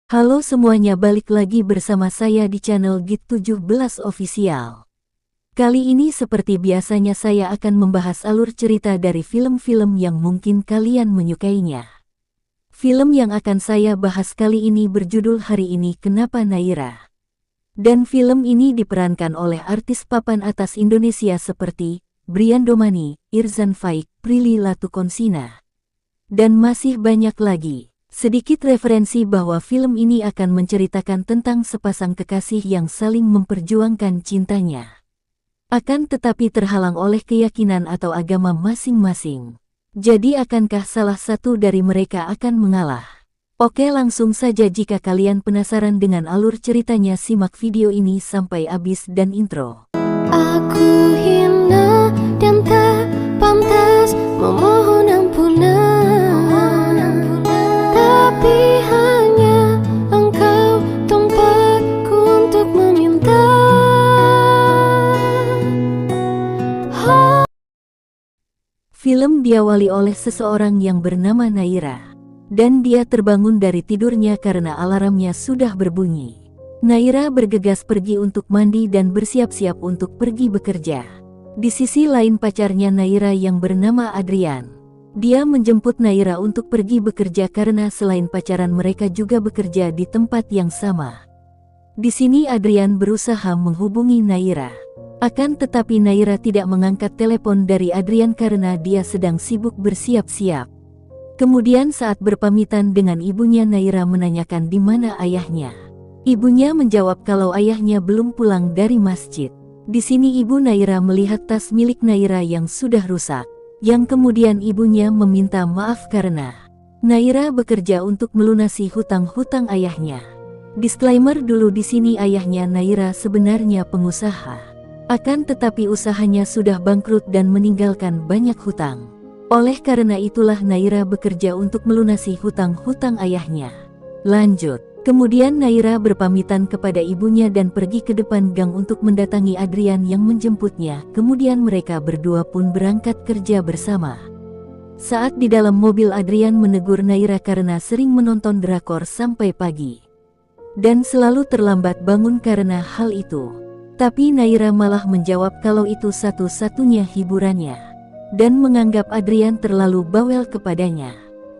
Halo semuanya, balik lagi bersama saya di channel Git17 Official. Kali ini seperti biasanya saya akan membahas alur cerita dari film-film yang mungkin kalian menyukainya. Film yang akan saya bahas kali ini berjudul Hari Ini Kenapa Naira. Dan film ini diperankan oleh artis papan atas Indonesia seperti Brian Domani, Irzan Faik, Prilly Latukonsina, dan masih banyak lagi. Sedikit referensi bahwa film ini akan menceritakan tentang sepasang kekasih yang saling memperjuangkan cintanya. Akan tetapi terhalang oleh keyakinan atau agama masing-masing. Jadi akankah salah satu dari mereka akan mengalah? Oke, langsung saja, jika kalian penasaran dengan alur ceritanya, simak video ini sampai habis dan intro. Aku hina dan tak pantas memohon ampunan. Tapi hanya engkau tempatku untuk meminta. Film diawali oleh seseorang yang bernama Naira. Dan dia terbangun dari tidurnya karena alarmnya sudah berbunyi. Naira bergegas pergi untuk mandi dan bersiap-siap untuk pergi bekerja. Di sisi lain pacarnya Naira yang bernama Adrian. Dia menjemput Naira untuk pergi bekerja karena selain pacaran mereka juga bekerja di tempat yang sama. Di sini Adrian berusaha menghubungi Naira. Akan tetapi Naira tidak mengangkat telepon dari Adrian karena dia sedang sibuk bersiap-siap. Kemudian saat berpamitan dengan ibunya, Naira menanyakan di mana ayahnya. Ibunya menjawab kalau ayahnya belum pulang dari masjid. Di sini ibu Naira melihat tas milik Naira yang sudah rusak. Yang kemudian ibunya meminta maaf karena Naira bekerja untuk melunasi hutang-hutang ayahnya. Disclaimer dulu, di sini ayahnya Naira sebenarnya pengusaha. Akan tetapi usahanya sudah bangkrut dan meninggalkan banyak hutang. Oleh karena itulah Naira bekerja untuk melunasi hutang-hutang ayahnya. Lanjut. Kemudian Naira berpamitan kepada ibunya dan pergi ke depan gang untuk mendatangi Adrian yang menjemputnya. Kemudian mereka berdua pun berangkat kerja bersama. Saat di dalam mobil, Adrian menegur Naira karena sering menonton drakor sampai pagi dan selalu terlambat bangun karena hal itu. Tapi Naira malah menjawab kalau itu satu-satunya hiburannya dan menganggap Adrian terlalu bawel kepadanya.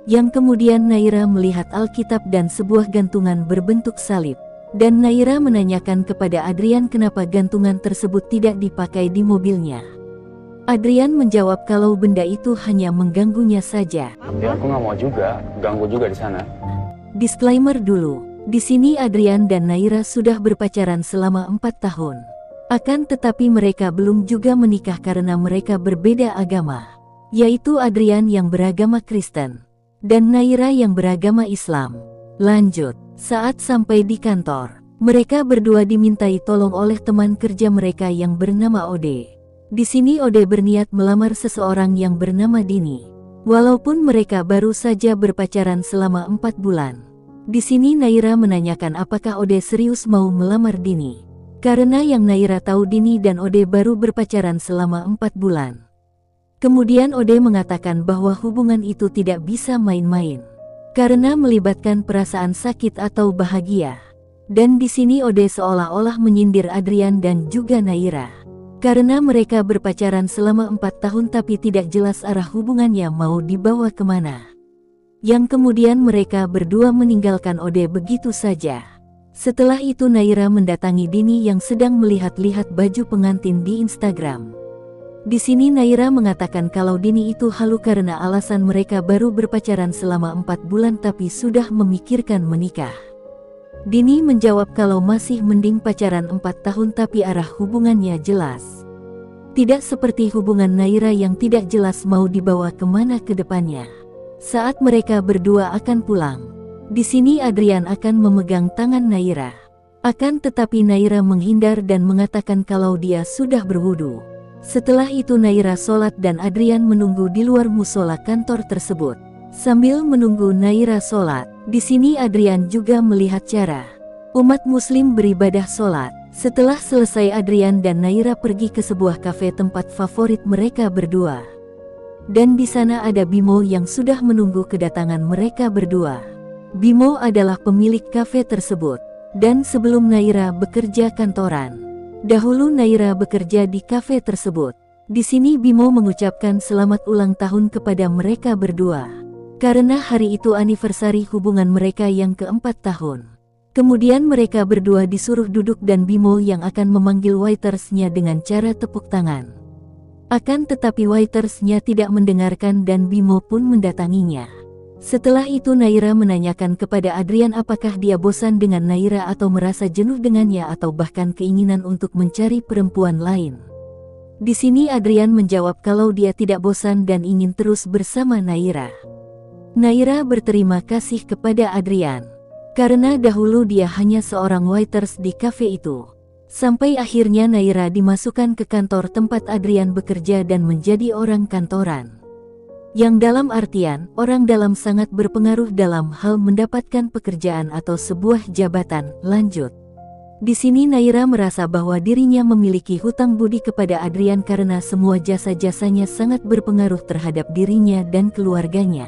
Yang kemudian Naira melihat Alkitab dan sebuah gantungan berbentuk salib. Dan Naira menanyakan kepada Adrian kenapa gantungan tersebut tidak dipakai di mobilnya. Adrian menjawab kalau benda itu hanya mengganggunya saja. Ya, aku nggak mau juga, ganggu juga di sana. Disclaimer dulu, di sini Adrian dan Naira sudah berpacaran selama 4 tahun. Akan tetapi mereka belum juga menikah karena mereka berbeda agama. Yaitu Adrian yang beragama Kristen dan Naira yang beragama Islam. Lanjut, saat sampai di kantor, mereka berdua dimintai tolong oleh teman kerja mereka yang bernama Ode. Di sini Ode berniat melamar seseorang yang bernama Dini. Walaupun mereka baru saja berpacaran selama 4 bulan. Di sini Naira menanyakan apakah Ode serius mau melamar Dini. Karena yang Naira tahu, Dini dan Ode baru berpacaran selama 4 bulan. Kemudian Ode mengatakan bahwa hubungan itu tidak bisa main-main karena melibatkan perasaan sakit atau bahagia. Dan di sini Ode seolah-olah menyindir Adrian dan juga Naira karena mereka berpacaran selama 4 tahun tapi tidak jelas arah hubungannya mau dibawa kemana. Yang kemudian mereka berdua meninggalkan Ode begitu saja. Setelah itu Naira mendatangi Dini yang sedang melihat-lihat baju pengantin di Instagram. Di sini Naira mengatakan kalau Dini itu halu karena alasan mereka baru berpacaran selama 4 bulan tapi sudah memikirkan menikah. Dini menjawab kalau masih mending pacaran 4 tahun tapi arah hubungannya jelas. Tidak seperti hubungan Naira yang tidak jelas mau dibawa kemana ke depannya. Saat mereka berdua akan pulang, di sini Adrian akan memegang tangan Naira. Akan tetapi Naira menghindar dan mengatakan kalau dia sudah berwudu. Setelah itu Naira sholat dan Adrian menunggu di luar musola kantor tersebut. Sambil menunggu Naira sholat, di sini Adrian juga melihat cara umat muslim beribadah sholat. Setelah selesai, Adrian dan Naira pergi ke sebuah kafe tempat favorit mereka berdua. Dan di sana ada Bimo yang sudah menunggu kedatangan mereka berdua. Bimo adalah pemilik kafe tersebut. Dan sebelum Naira bekerja kantoran, dahulu Naira bekerja di kafe tersebut. Di sini Bimo mengucapkan selamat ulang tahun kepada mereka berdua. Karena hari itu anniversary hubungan mereka yang keempat tahun. Kemudian mereka berdua disuruh duduk dan Bimo yang akan memanggil waitersnya dengan cara tepuk tangan. Akan tetapi waitersnya tidak mendengarkan dan Bimo pun mendatanginya. Setelah itu Naira menanyakan kepada Adrian apakah dia bosan dengan Naira atau merasa jenuh dengannya atau bahkan keinginan untuk mencari perempuan lain. Di sini Adrian menjawab kalau dia tidak bosan dan ingin terus bersama Naira. Naira berterima kasih kepada Adrian. Karena dahulu dia hanya seorang waiters di kafe itu. Sampai akhirnya Naira dimasukkan ke kantor tempat Adrian bekerja dan menjadi orang kantoran. Yang dalam artian, orang dalam sangat berpengaruh dalam hal mendapatkan pekerjaan atau sebuah jabatan. Lanjut. Di sini Naira merasa bahwa dirinya memiliki hutang budi kepada Adrian karena semua jasa-jasanya sangat berpengaruh terhadap dirinya dan keluarganya.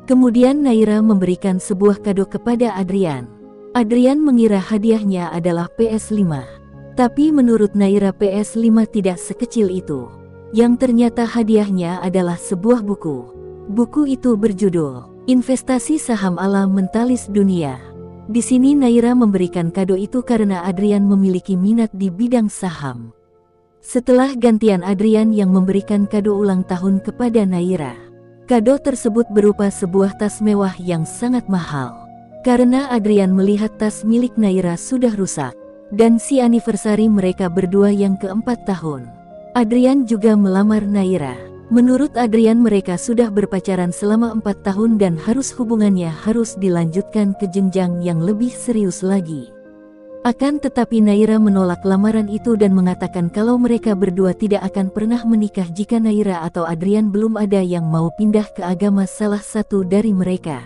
Kemudian Naira memberikan sebuah kado kepada Adrian. Adrian mengira hadiahnya adalah PS5. Tapi menurut Naira PS5 tidak sekecil itu. Yang ternyata hadiahnya adalah sebuah buku. Buku itu berjudul Investasi Saham ala Mentalis Dunia. Di sini Naira memberikan kado itu karena Adrian memiliki minat di bidang saham. Setelah gantian Adrian yang memberikan kado ulang tahun kepada Naira. Kado tersebut berupa sebuah tas mewah yang sangat mahal. Karena Adrian melihat tas milik Naira sudah rusak. Dan si anniversary mereka berdua yang keempat tahun. Adrian juga melamar Naira. Menurut Adrian mereka sudah berpacaran selama 4 tahun dan hubungannya harus dilanjutkan ke jenjang yang lebih serius lagi. Akan tetapi Naira menolak lamaran itu dan mengatakan kalau mereka berdua tidak akan pernah menikah jika Naira atau Adrian belum ada yang mau pindah ke agama salah satu dari mereka.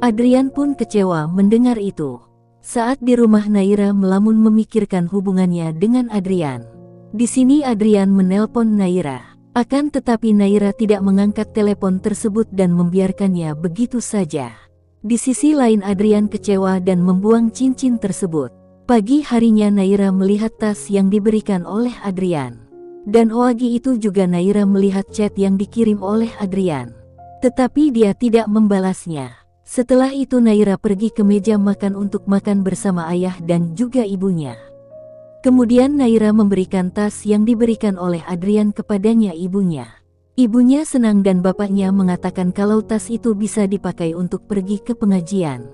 Adrian pun kecewa mendengar itu. Saat di rumah Naira melamun memikirkan hubungannya dengan Adrian. Di sini Adrian menelpon Naira. Akan tetapi Naira tidak mengangkat telepon tersebut dan membiarkannya begitu saja. Di sisi lain Adrian kecewa dan membuang cincin tersebut. Pagi harinya Naira melihat tas yang diberikan oleh Adrian. Dan pagi itu juga Naira melihat chat yang dikirim oleh Adrian. Tetapi dia tidak membalasnya. Setelah itu Naira pergi ke meja makan untuk makan bersama ayah dan juga ibunya. Kemudian Naira memberikan tas yang diberikan oleh Adrian kepadanya ibunya. Ibunya senang dan bapaknya mengatakan kalau tas itu bisa dipakai untuk pergi ke pengajian.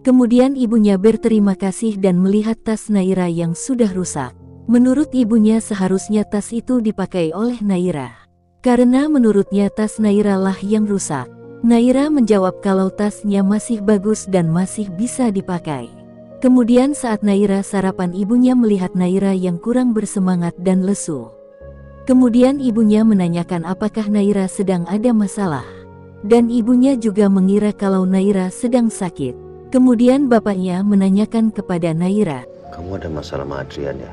Kemudian ibunya berterima kasih dan melihat tas Naira yang sudah rusak. Menurut ibunya seharusnya tas itu dipakai oleh Naira. Karena menurutnya tas Naira lah yang rusak. Naira menjawab kalau tasnya masih bagus dan masih bisa dipakai. Kemudian saat Naira sarapan ibunya melihat Naira yang kurang bersemangat dan lesu. Kemudian ibunya menanyakan apakah Naira sedang ada masalah. Dan ibunya juga mengira kalau Naira sedang sakit. Kemudian bapaknya menanyakan kepada Naira. Kamu ada masalah sama Adrian ya?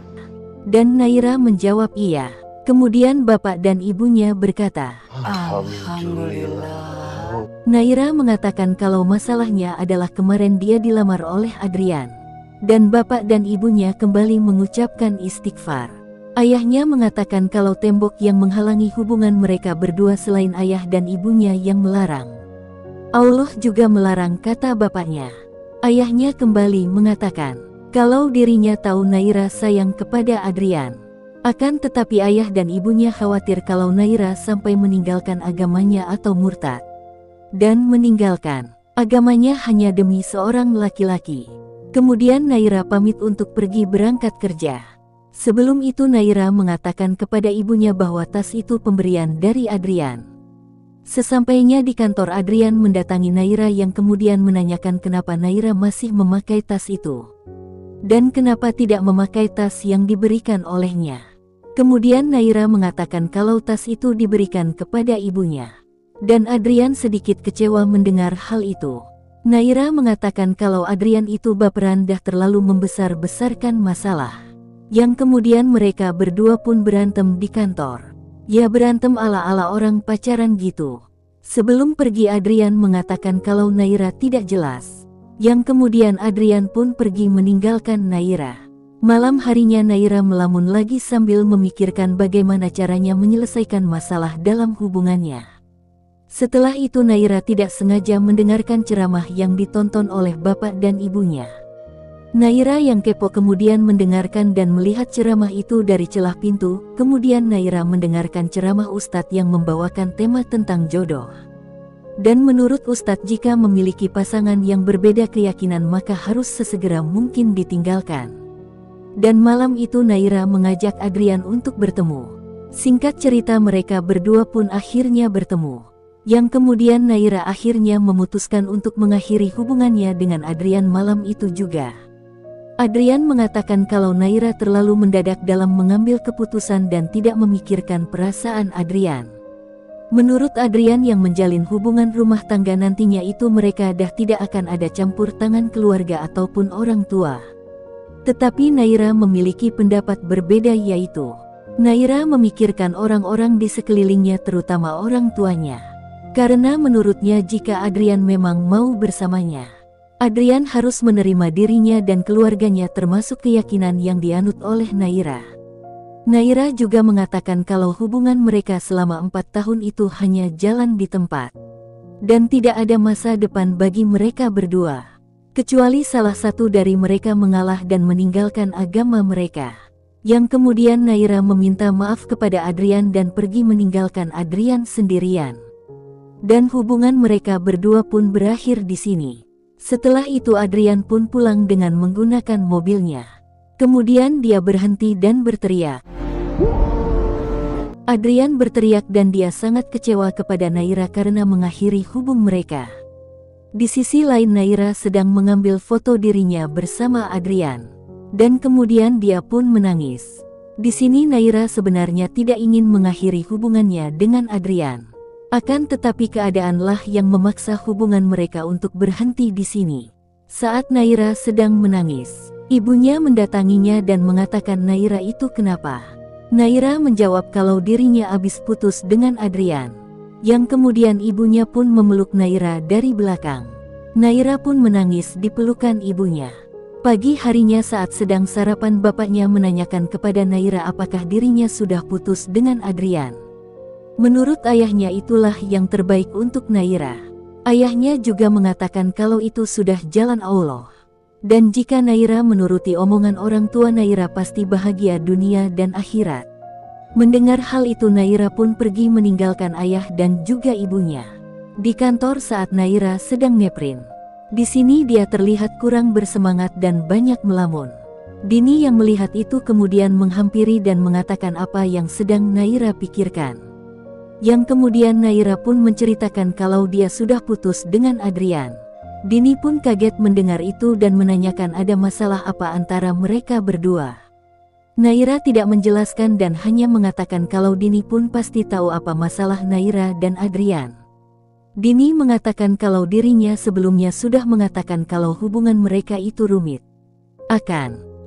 Dan Naira menjawab iya. Kemudian bapak dan ibunya berkata, Alhamdulillah. Naira mengatakan kalau masalahnya adalah kemarin dia dilamar oleh Adrian. Dan bapak dan ibunya kembali mengucapkan istighfar. Ayahnya mengatakan kalau tembok yang menghalangi hubungan mereka berdua selain ayah dan ibunya yang melarang. Allah juga melarang, kata bapaknya. Ayahnya kembali mengatakan kalau dirinya tahu Naira sayang kepada Adrian. Akan tetapi ayah dan ibunya khawatir kalau Naira sampai meninggalkan agamanya atau murtad. Dan meninggalkan agamanya hanya demi seorang laki-laki. Kemudian Naira pamit untuk pergi berangkat kerja. Sebelum itu Naira mengatakan kepada ibunya bahwa tas itu pemberian dari Adrian. Sesampainya di kantor Adrian mendatangi Naira yang kemudian menanyakan kenapa Naira masih memakai tas itu. Dan kenapa tidak memakai tas yang diberikan olehnya. Kemudian Naira mengatakan kalau tas itu diberikan kepada ibunya. Dan Adrian sedikit kecewa mendengar hal itu. Naira mengatakan kalau Adrian itu baperan dah terlalu membesar-besarkan masalah. Yang kemudian mereka berdua pun berantem di kantor. Ya berantem ala-ala orang pacaran gitu. Sebelum pergi Adrian mengatakan kalau Naira tidak jelas. Yang kemudian Adrian pun pergi meninggalkan Naira. Malam harinya Naira melamun lagi sambil memikirkan bagaimana caranya menyelesaikan masalah dalam hubungannya. Setelah itu Naira tidak sengaja mendengarkan ceramah yang ditonton oleh bapak dan ibunya. Naira yang kepo kemudian mendengarkan dan melihat ceramah itu dari celah pintu. Kemudian Naira mendengarkan ceramah ustadz yang membawakan tema tentang jodoh. Dan menurut ustadz jika memiliki pasangan yang berbeda keyakinan maka harus sesegera mungkin ditinggalkan. Dan malam itu Naira mengajak Adrian untuk bertemu. Singkat cerita mereka berdua pun akhirnya bertemu. Yang kemudian Naira akhirnya memutuskan untuk mengakhiri hubungannya dengan Adrian malam itu juga. Adrian mengatakan kalau Naira terlalu mendadak dalam mengambil keputusan dan tidak memikirkan perasaan Adrian. Menurut Adrian yang menjalin hubungan rumah tangga nantinya itu mereka dah tidak akan ada campur tangan keluarga ataupun orang tua. Tetapi Naira memiliki pendapat berbeda yaitu, Naira memikirkan orang-orang di sekelilingnya terutama orang tuanya. Karena menurutnya jika Adrian memang mau bersamanya, Adrian harus menerima dirinya dan keluarganya termasuk keyakinan yang dianut oleh Naira. Naira juga mengatakan kalau hubungan mereka selama 4 tahun itu hanya jalan di tempat. Dan tidak ada masa depan bagi mereka berdua. Kecuali salah satu dari mereka mengalah dan meninggalkan agama mereka. Yang kemudian Naira meminta maaf kepada Adrian dan pergi meninggalkan Adrian sendirian. Dan hubungan mereka berdua pun berakhir di sini. Setelah itu Adrian pun pulang dengan menggunakan mobilnya. Kemudian dia berhenti dan berteriak. Adrian berteriak dan dia sangat kecewa kepada Naira karena mengakhiri hubung mereka. Di sisi lain Naira sedang mengambil foto dirinya bersama Adrian. Dan kemudian dia pun menangis. Di sini Naira sebenarnya tidak ingin mengakhiri hubungannya dengan Adrian. Akan tetapi keadaanlah yang memaksa hubungan mereka untuk berhenti di sini. Saat Naira sedang menangis, ibunya mendatanginya dan mengatakan Naira itu kenapa? Naira menjawab kalau dirinya habis putus dengan Adrian. Yang kemudian ibunya pun memeluk Naira dari belakang. Naira pun menangis di pelukan ibunya. Pagi harinya saat sedang sarapan bapaknya menanyakan kepada Naira apakah dirinya sudah putus dengan Adrian. Menurut ayahnya itulah yang terbaik untuk Naira. Ayahnya juga mengatakan kalau itu sudah jalan Allah. Dan jika Naira menuruti omongan orang tua Naira pasti bahagia dunia dan akhirat. Mendengar hal itu Naira pun pergi meninggalkan ayah dan juga ibunya. Di kantor saat Naira sedang ngeprint. Di sini dia terlihat kurang bersemangat dan banyak melamun. Dini yang melihat itu kemudian menghampiri dan mengatakan apa yang sedang Naira pikirkan. Yang kemudian Naira pun menceritakan kalau dia sudah putus dengan Adrian. Dini pun kaget mendengar itu dan menanyakan ada masalah apa antara mereka berdua. Naira tidak menjelaskan dan hanya mengatakan kalau Dini pun pasti tahu apa masalah Naira dan Adrian. Dini mengatakan kalau dirinya sebelumnya sudah mengatakan kalau hubungan mereka itu rumit.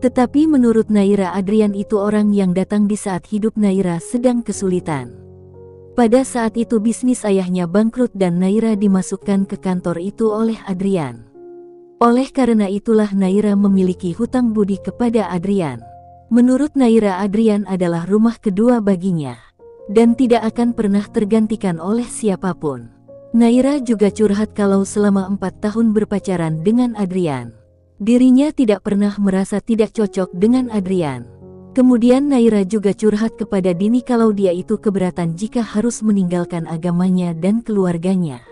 Tetapi menurut Naira Adrian itu orang yang datang di saat hidup Naira sedang kesulitan. Pada saat itu bisnis ayahnya bangkrut dan Naira dimasukkan ke kantor itu oleh Adrian. Oleh karena itulah Naira memiliki hutang budi kepada Adrian. Menurut Naira Adrian adalah rumah kedua baginya. Dan tidak akan pernah tergantikan oleh siapapun. Naira juga curhat kalau selama 4 tahun berpacaran dengan Adrian. Dirinya tidak pernah merasa tidak cocok dengan Adrian. Kemudian Naira juga curhat kepada Dini kalau dia itu keberatan jika harus meninggalkan agamanya dan keluarganya.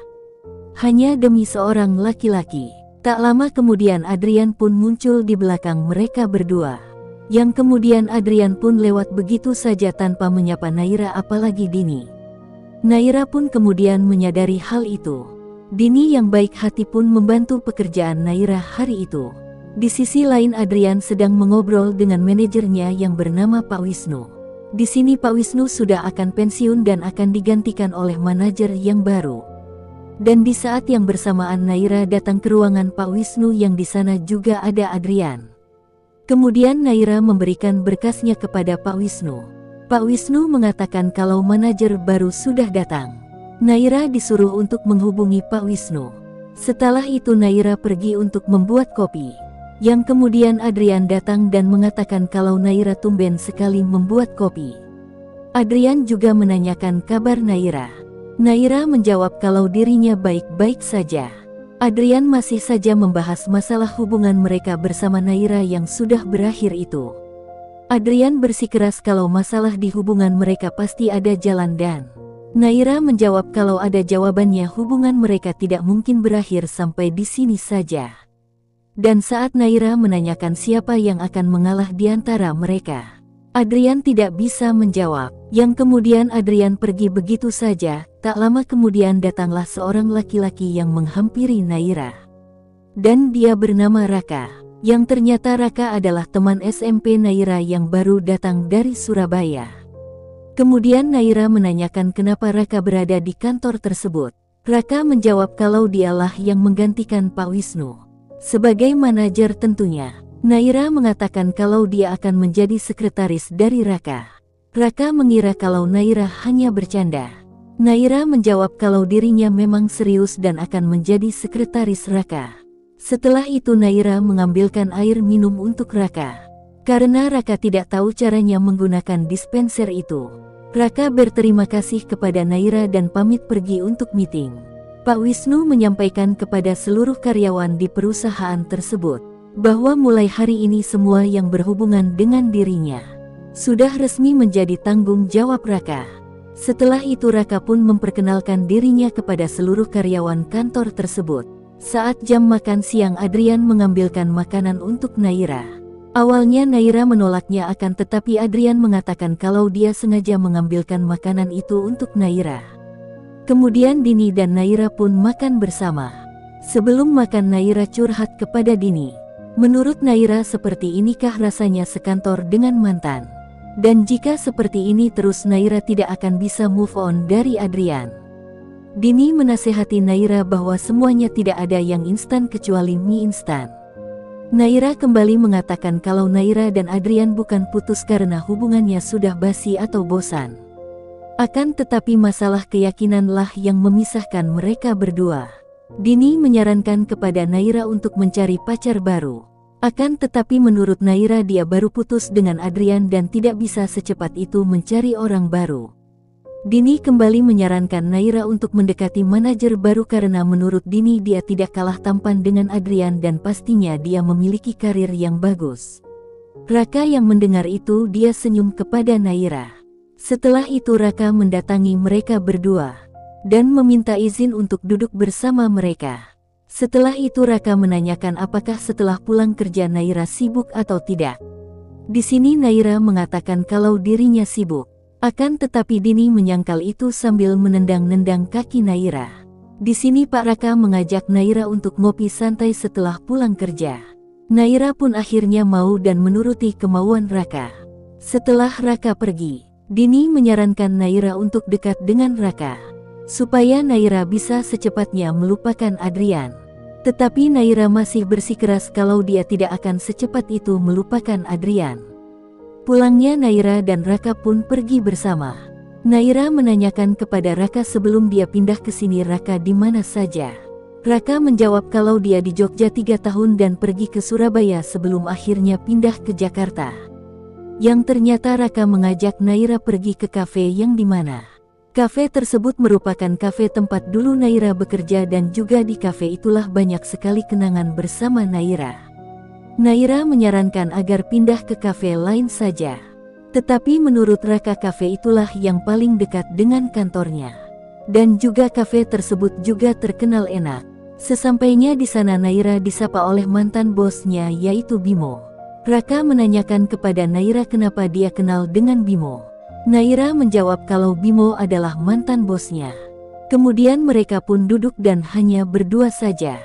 Hanya demi seorang laki-laki. Tak lama kemudian Adrian pun muncul di belakang mereka berdua. Yang kemudian Adrian pun lewat begitu saja tanpa menyapa Naira apalagi Dini. Naira pun kemudian menyadari hal itu. Dini yang baik hati pun membantu pekerjaan Naira hari itu. Di sisi lain Adrian sedang mengobrol dengan manajernya yang bernama Pak Wisnu. Di sini Pak Wisnu sudah akan pensiun dan akan digantikan oleh manajer yang baru. Dan di saat yang bersamaan Naira datang ke ruangan Pak Wisnu yang di sana juga ada Adrian. Kemudian Naira memberikan berkasnya kepada Pak Wisnu. Pak Wisnu mengatakan kalau manajer baru sudah datang. Naira disuruh untuk menghubungi Pak Wisnu. Setelah itu Naira pergi untuk membuat kopi. Yang kemudian Adrian datang dan mengatakan kalau Naira tumben sekali membuat kopi. Adrian juga menanyakan kabar Naira. Naira menjawab kalau dirinya baik-baik saja. Adrian masih saja membahas masalah hubungan mereka bersama Naira yang sudah berakhir itu. Adrian bersikeras kalau masalah di hubungan mereka pasti ada jalan dan Naira menjawab kalau ada jawabannya hubungan mereka tidak mungkin berakhir sampai di sini saja. Dan saat Naira menanyakan siapa yang akan mengalah di antara mereka, Adrian tidak bisa menjawab. Yang kemudian Adrian pergi begitu saja. Tak lama kemudian datanglah seorang laki-laki yang menghampiri Naira. Dan dia bernama Raka. Yang ternyata Raka adalah teman SMP Naira yang baru datang dari Surabaya. Kemudian Naira menanyakan kenapa Raka berada di kantor tersebut. Raka menjawab kalau dialah yang menggantikan Pak Wisnu sebagai manajer tentunya. Naira mengatakan kalau dia akan menjadi sekretaris dari Raka. Raka mengira kalau Naira hanya bercanda. Naira menjawab kalau dirinya memang serius dan akan menjadi sekretaris Raka. Setelah itu Naira mengambilkan air minum untuk Raka. Karena Raka tidak tahu caranya menggunakan dispenser itu, Raka berterima kasih kepada Naira dan pamit pergi untuk meeting. Pak Wisnu menyampaikan kepada seluruh karyawan di perusahaan tersebut bahwa mulai hari ini semua yang berhubungan dengan dirinya sudah resmi menjadi tanggung jawab Raka. Setelah itu Raka pun memperkenalkan dirinya kepada seluruh karyawan kantor tersebut. Saat jam makan siang Adrian mengambilkan makanan untuk Naira. Awalnya Naira menolaknya akan tetapi Adrian mengatakan kalau dia sengaja mengambilkan makanan itu untuk Naira. Kemudian Dini dan Naira pun makan bersama. Sebelum makan Naira curhat kepada Dini. Menurut Naira seperti inikah rasanya sekantor dengan mantan? Dan jika seperti ini terus Naira tidak akan bisa move on dari Adrian. Dini menasehati Naira bahwa semuanya tidak ada yang instan kecuali mie instan. Naira kembali mengatakan kalau Naira dan Adrian bukan putus karena hubungannya sudah basi atau bosan. Akan tetapi masalah keyakinanlah yang memisahkan mereka berdua. Dini menyarankan kepada Naira untuk mencari pacar baru. Akan tetapi menurut Naira dia baru putus dengan Adrian dan tidak bisa secepat itu mencari orang baru. Dini kembali menyarankan Naira untuk mendekati manajer baru karena menurut Dini dia tidak kalah tampan dengan Adrian dan pastinya dia memiliki karir yang bagus. Raka yang mendengar itu dia senyum kepada Naira. Setelah itu Raka mendatangi mereka berdua dan meminta izin untuk duduk bersama mereka. Setelah itu Raka menanyakan apakah setelah pulang kerja Naira sibuk atau tidak. Di sini Naira mengatakan kalau dirinya sibuk. Akan tetapi Dini menyangkal itu sambil menendang-nendang kaki Naira. Di sini Pak Raka mengajak Naira untuk ngopi santai setelah pulang kerja. Naira pun akhirnya mau dan menuruti kemauan Raka. Setelah Raka pergi, Dini menyarankan Naira untuk dekat dengan Raka, supaya Naira bisa secepatnya melupakan Adrian. Tetapi Naira masih bersikeras kalau dia tidak akan secepat itu melupakan Adrian. Pulangnya Naira dan Raka pun pergi bersama. Naira menanyakan kepada Raka sebelum dia pindah ke sini Raka di mana saja. Raka menjawab kalau dia di Jogja 3 tahun dan pergi ke Surabaya sebelum akhirnya pindah ke Jakarta. Yang ternyata Raka mengajak Naira pergi ke kafe yang dimana kafe tersebut merupakan kafe tempat dulu Naira bekerja dan juga di kafe itulah banyak sekali kenangan bersama Naira. Naira menyarankan agar pindah ke kafe lain saja. Tetapi menurut Raka kafe itulah yang paling dekat dengan kantornya. Dan juga kafe tersebut juga terkenal enak. Sesampainya di sana Naira disapa oleh mantan bosnya yaitu Bimo. Raka menanyakan kepada Naira kenapa dia kenal dengan Bimo. Naira menjawab kalau Bimo adalah mantan bosnya. Kemudian mereka pun duduk dan hanya berdua saja.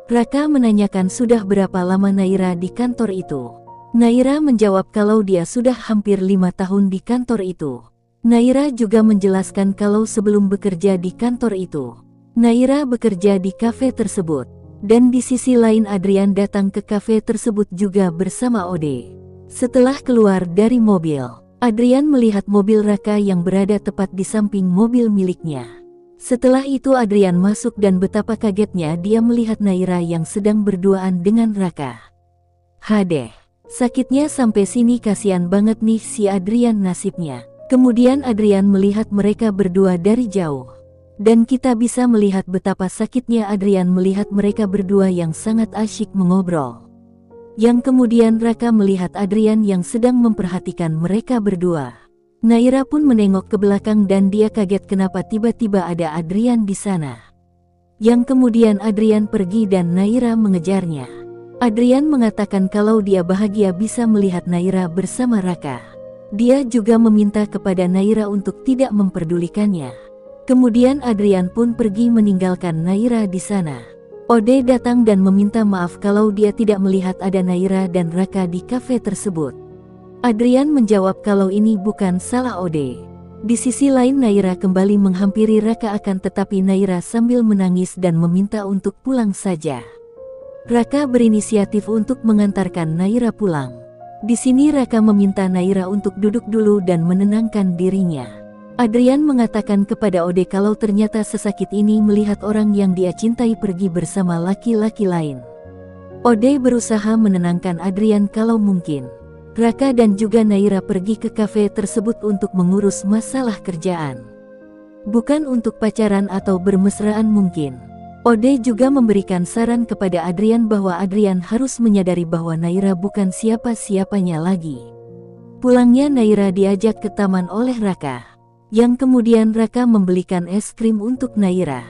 Raka menanyakan sudah berapa lama Naira di kantor itu. Naira menjawab kalau dia sudah hampir 5 tahun di kantor itu. Naira juga menjelaskan kalau sebelum bekerja di kantor itu, Naira bekerja di kafe tersebut. Dan di sisi lain Adrian datang ke kafe tersebut juga bersama Ode. Setelah keluar dari mobil, Adrian melihat mobil Raka yang berada tepat di samping mobil miliknya. Setelah itu Adrian masuk dan betapa kagetnya dia melihat Naira yang sedang berduaan dengan Raka. Hadeh, sakitnya sampai sini, kasihan banget nih si Adrian nasibnya. Kemudian Adrian melihat mereka berdua dari jauh. Dan kita bisa melihat betapa sakitnya Adrian melihat mereka berdua yang sangat asyik mengobrol. Yang kemudian Raka melihat Adrian yang sedang memperhatikan mereka berdua. Naira pun menengok ke belakang dan dia kaget kenapa tiba-tiba ada Adrian di sana. Yang kemudian Adrian pergi dan Naira mengejarnya. Adrian mengatakan kalau dia bahagia bisa melihat Naira bersama Raka. Dia juga meminta kepada Naira untuk tidak memperdulikannya. Kemudian Adrian pun pergi meninggalkan Naira di sana. Ode datang dan meminta maaf kalau dia tidak melihat ada Naira dan Raka di kafe tersebut. Adrian menjawab kalau ini bukan salah Ode. Di sisi lain Naira kembali menghampiri Raka akan tetapi Naira sambil menangis dan meminta untuk pulang saja. Raka berinisiatif untuk mengantarkan Naira pulang. Di sini Raka meminta Naira untuk duduk dulu dan menenangkan dirinya. Adrian mengatakan kepada Ode kalau ternyata sesakit ini melihat orang yang dia cintai pergi bersama laki-laki lain. Ode berusaha menenangkan Adrian kalau mungkin Raka dan juga Naira pergi ke kafe tersebut untuk mengurus masalah kerjaan. Bukan untuk pacaran atau bermesraan mungkin. Ode juga memberikan saran kepada Adrian bahwa Adrian harus menyadari bahwa Naira bukan siapa-siapanya lagi. Pulangnya Naira diajak ke taman oleh Raka. Yang kemudian Raka membelikan es krim untuk Naira.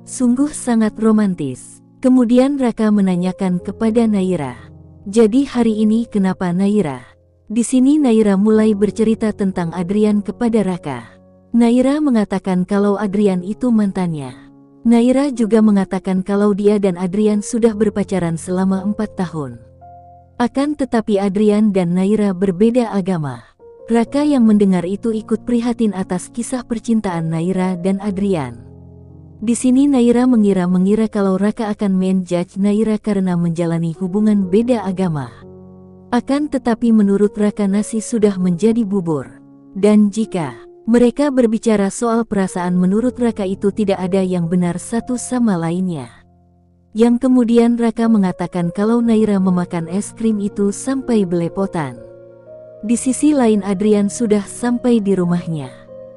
Sungguh sangat romantis. Kemudian Raka menanyakan kepada Naira, "Jadi hari ini kenapa Naira?" Di sini Naira mulai bercerita tentang Adrian kepada Raka. Naira mengatakan kalau Adrian itu mantannya. Naira juga mengatakan kalau dia dan Adrian sudah berpacaran selama 4 tahun. Akan tetapi Adrian dan Naira berbeda agama. Raka yang mendengar itu ikut prihatin atas kisah percintaan Naira dan Adrian. Di sini Naira mengira kalau Raka akan menjudge Naira karena menjalani hubungan beda agama. Akan tetapi menurut Raka nasi sudah menjadi bubur. Dan jika mereka berbicara soal perasaan menurut Raka itu tidak ada yang benar satu sama lainnya. Yang kemudian Raka mengatakan kalau Naira memakan es krim itu sampai belepotan. Di sisi lain Adrian sudah sampai di rumahnya.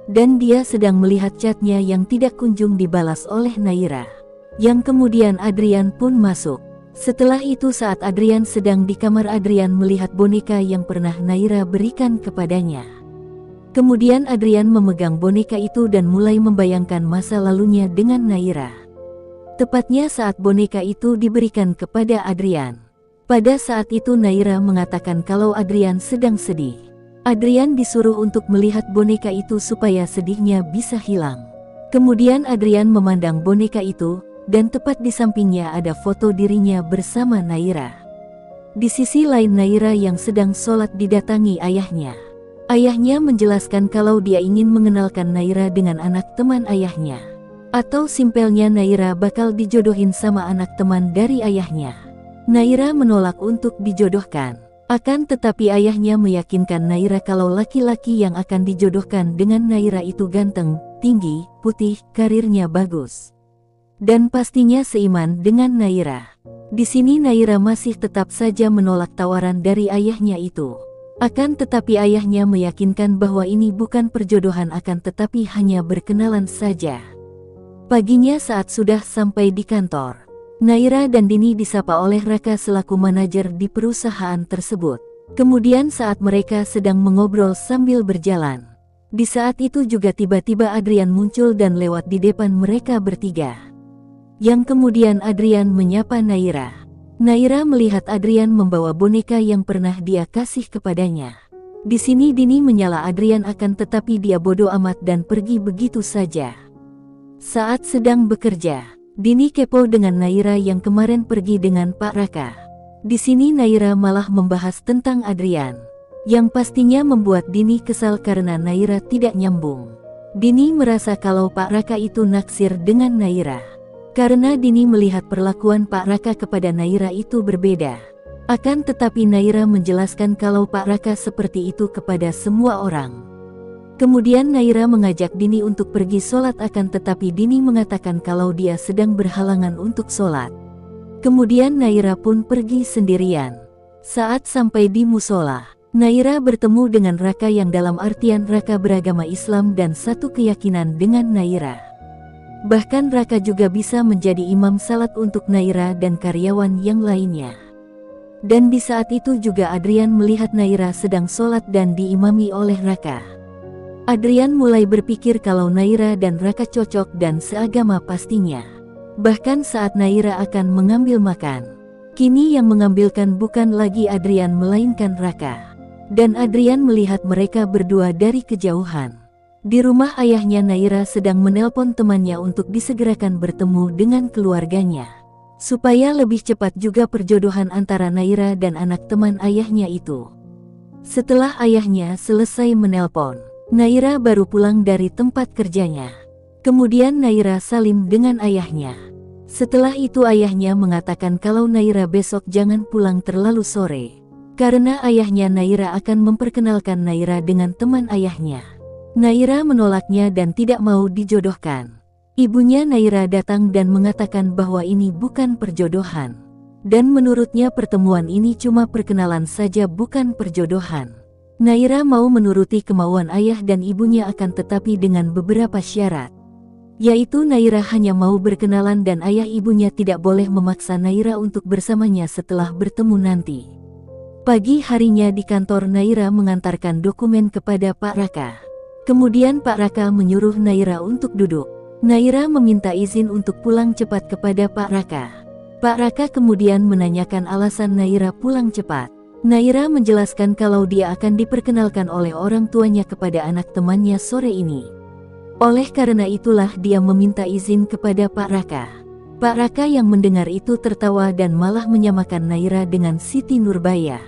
Dan dia sedang melihat chatnya yang tidak kunjung dibalas oleh Naira. Yang kemudian Adrian pun masuk. Setelah itu saat Adrian sedang di kamar Adrian melihat boneka yang pernah Naira berikan kepadanya. Kemudian Adrian memegang boneka itu dan mulai membayangkan masa lalunya dengan Naira. Tepatnya saat boneka itu diberikan kepada Adrian. Pada saat itu Naira mengatakan kalau Adrian sedang sedih. Adrian disuruh untuk melihat boneka itu supaya sedihnya bisa hilang. Kemudian Adrian memandang boneka itu, dan tepat di sampingnya ada foto dirinya bersama Naira. Di sisi lain Naira yang sedang sholat didatangi ayahnya. Ayahnya menjelaskan kalau dia ingin mengenalkan Naira dengan anak teman ayahnya. Atau simpelnya Naira bakal dijodohin sama anak teman dari ayahnya. Naira menolak untuk dijodohkan. Akan tetapi ayahnya meyakinkan Naira kalau laki-laki yang akan dijodohkan dengan Naira itu ganteng, tinggi, putih, karirnya bagus. Dan pastinya seiman dengan Naira. Di sini Naira masih tetap saja menolak tawaran dari ayahnya itu. Akan tetapi ayahnya meyakinkan bahwa ini bukan perjodohan akan tetapi hanya berkenalan saja. Paginya saat sudah sampai di kantor, Naira dan Dini disapa oleh Raka selaku manajer di perusahaan tersebut. Kemudian saat mereka sedang mengobrol sambil berjalan, di saat itu juga tiba-tiba Adrian muncul dan lewat di depan mereka bertiga. Yang kemudian Adrian menyapa Naira. Naira melihat Adrian membawa boneka yang pernah dia kasih kepadanya. Di sini Dini menyala Adrian akan tetapi dia bodoh amat dan pergi begitu saja. Saat sedang bekerja, Dini kepo dengan Naira yang kemarin pergi dengan Pak Raka. Di sini Naira malah membahas tentang Adrian, yang pastinya membuat Dini kesal karena Naira tidak nyambung. Dini merasa kalau Pak Raka itu naksir dengan Naira. Karena Dini melihat perlakuan Pak Raka kepada Naira itu berbeda. Akan tetapi Naira menjelaskan kalau Pak Raka seperti itu kepada semua orang. Kemudian Naira mengajak Dini untuk pergi sholat, akan tetapi Dini mengatakan kalau dia sedang berhalangan untuk sholat. Kemudian Naira pun pergi sendirian. Saat sampai di musola, Naira bertemu dengan Raka yang dalam artian Raka beragama Islam dan satu keyakinan dengan Naira. Bahkan Raka juga bisa menjadi imam salat untuk Naira dan karyawan yang lainnya. Dan di saat itu juga Adrian melihat Naira sedang sholat dan diimami oleh Raka. Adrian mulai berpikir kalau Naira dan Raka cocok dan seagama pastinya. Bahkan saat Naira akan mengambil makan, kini yang mengambilkan bukan lagi Adrian melainkan Raka. Dan Adrian melihat mereka berdua dari kejauhan. Di rumah ayahnya Naira sedang menelpon temannya untuk disegerakan bertemu dengan keluarganya. Supaya lebih cepat juga perjodohan antara Naira dan anak teman ayahnya itu. Setelah ayahnya selesai menelpon, Naira baru pulang dari tempat kerjanya. Kemudian Naira salim dengan ayahnya. Setelah itu ayahnya mengatakan kalau Naira besok jangan pulang terlalu sore. Karena ayahnya Naira akan memperkenalkan Naira dengan teman ayahnya. Naira menolaknya dan tidak mau dijodohkan. Ibunya Naira datang dan mengatakan bahwa ini bukan perjodohan. Dan menurutnya pertemuan ini cuma perkenalan saja, bukan perjodohan. Naira mau menuruti kemauan ayah dan ibunya, akan tetapi dengan beberapa syarat. Yaitu Naira hanya mau berkenalan dan ayah ibunya tidak boleh memaksa Naira untuk bersamanya setelah bertemu nanti. Pagi harinya di kantor Naira mengantarkan dokumen kepada Pak Raka. Kemudian Pak Raka menyuruh Naira untuk duduk. Naira meminta izin untuk pulang cepat kepada Pak Raka. Pak Raka kemudian menanyakan alasan Naira pulang cepat. Naira menjelaskan kalau dia akan diperkenalkan oleh orang tuanya kepada anak temannya sore ini. Oleh karena itulah dia meminta izin kepada Pak Raka. Pak Raka yang mendengar itu tertawa dan malah menyamakan Naira dengan Siti Nurbaya.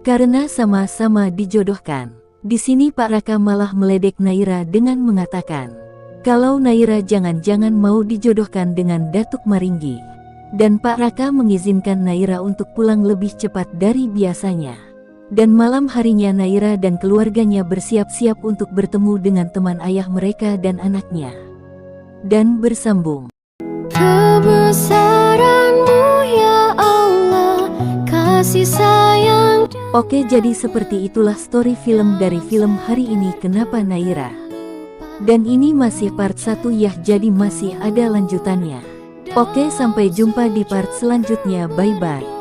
Karena sama-sama dijodohkan. Di sini Pak Raka malah meledek Naira dengan mengatakan, kalau Naira jangan-jangan mau dijodohkan dengan Datuk Maringgi. Dan Pak Raka mengizinkan Naira untuk pulang lebih cepat dari biasanya. Dan malam harinya Naira dan keluarganya bersiap-siap untuk bertemu dengan teman ayah mereka dan anaknya. Dan bersambung. Kebesaran-Mu ya Allah, kasih sayang. Oke, jadi seperti itulah story film dari film hari ini, Kenapa Naira. Dan ini masih part 1 ya, jadi masih ada lanjutannya. Oke, sampai jumpa di part selanjutnya, bye-bye.